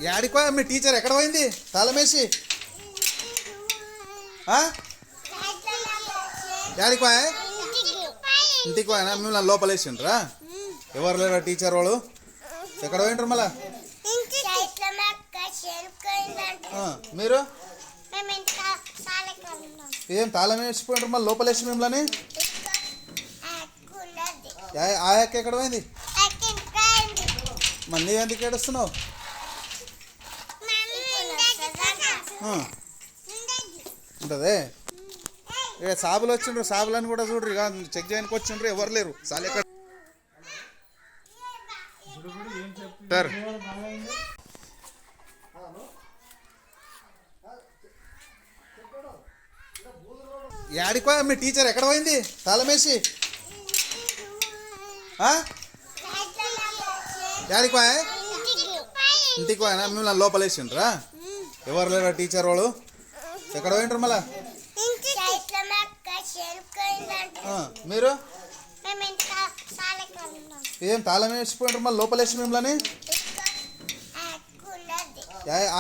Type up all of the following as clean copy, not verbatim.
యాడికో మీ teacher ఎక్కడ పోయింది తాళమేసి? యాడికో ఇంటికి పోయినా మిమ్మల్ని లోపలేసిండ్రా? ఎవరు లేరా టీచర్ వాళ్ళు? ఎక్కడ పోయిండ్రు మళ్ళా? మీరు ఏం తాళం వేసిపోయిండ్రు మళ్ళీ లోపలేసి మిమ్మల్ని? ఆయక్క ఎక్కడ పోయింది? మళ్ళీ ఎందుకు ఏడుస్తున్నావు? ఉంటదే ఇక సాబులు వచ్చిండ్రు, సాబులని కూడా చూడ్రు, ఇక చెక్ చేయడానికి వచ్చిండ్రు, ఎవరు లేరు. సార్ ఎక్కడ సార్ యాడికో మీ టీచర్ ఎక్కడ పోయింది తాళమేసి? యాడికో ఇంటికి పోయినా మిమ్మల్ని లోపలేసిండ్రా? ఎవరు లేరా టీచర్ వాళ్ళు? ఎక్కడ పోయిండ్రు మళ్ళా? మీరు ఏం తాళం వేసిపోయిండ్రు మళ్ళీ లోపలేసి మిమ్మల్ని?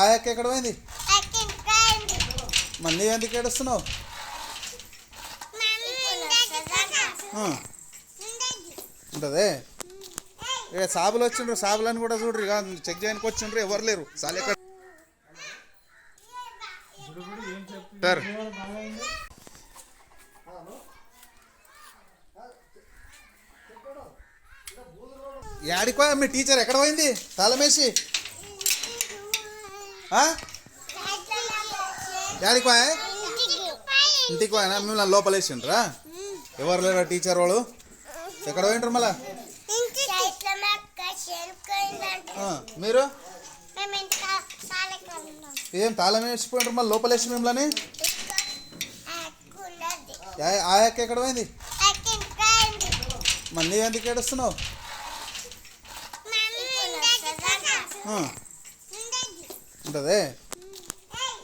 ఆయక్క ఎక్కడ పోయింది? మళ్ళీ ఎందుకు ఏడుస్తున్నావు? ఉంటదే ఇక సాబులు వచ్చిండ్రు, సాబులని కూడా చూడ్రు, ఇక చెక్ చేయడానికి వచ్చిండ్రు, ఎవరు లేరు. సార్ ఎక్కడ సార్ యాడికో మీ టీచర్ ఎక్కడ పోయింది తాళమేసి? యాడికో ఇంటికి పోయినా మిమ్మల్ని లోపలేసిండ్రా? ఎవరు లేరా టీచర్ వాళ్ళు? ఎక్కడ పోయిండ్రు మళ్ళా? మీరు ఏం తాళం వేసిపోయిండ్రు మళ్ళీ లోపలేసి మిమ్మల్ని? ఆయక్క ఎక్కడ పోయింది? మళ్ళీ ఎందుకు ఏడుస్తున్నావు? ఉంటదే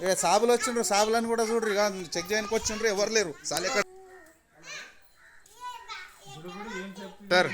ఇక సాబులు వచ్చిండ్రు, సాబులని కూడా చూడ్రు, ఇక చెక్ చేయడానికి వచ్చిండ్రు, ఎవరు లేరు. సార్ ఎక్కడ సార్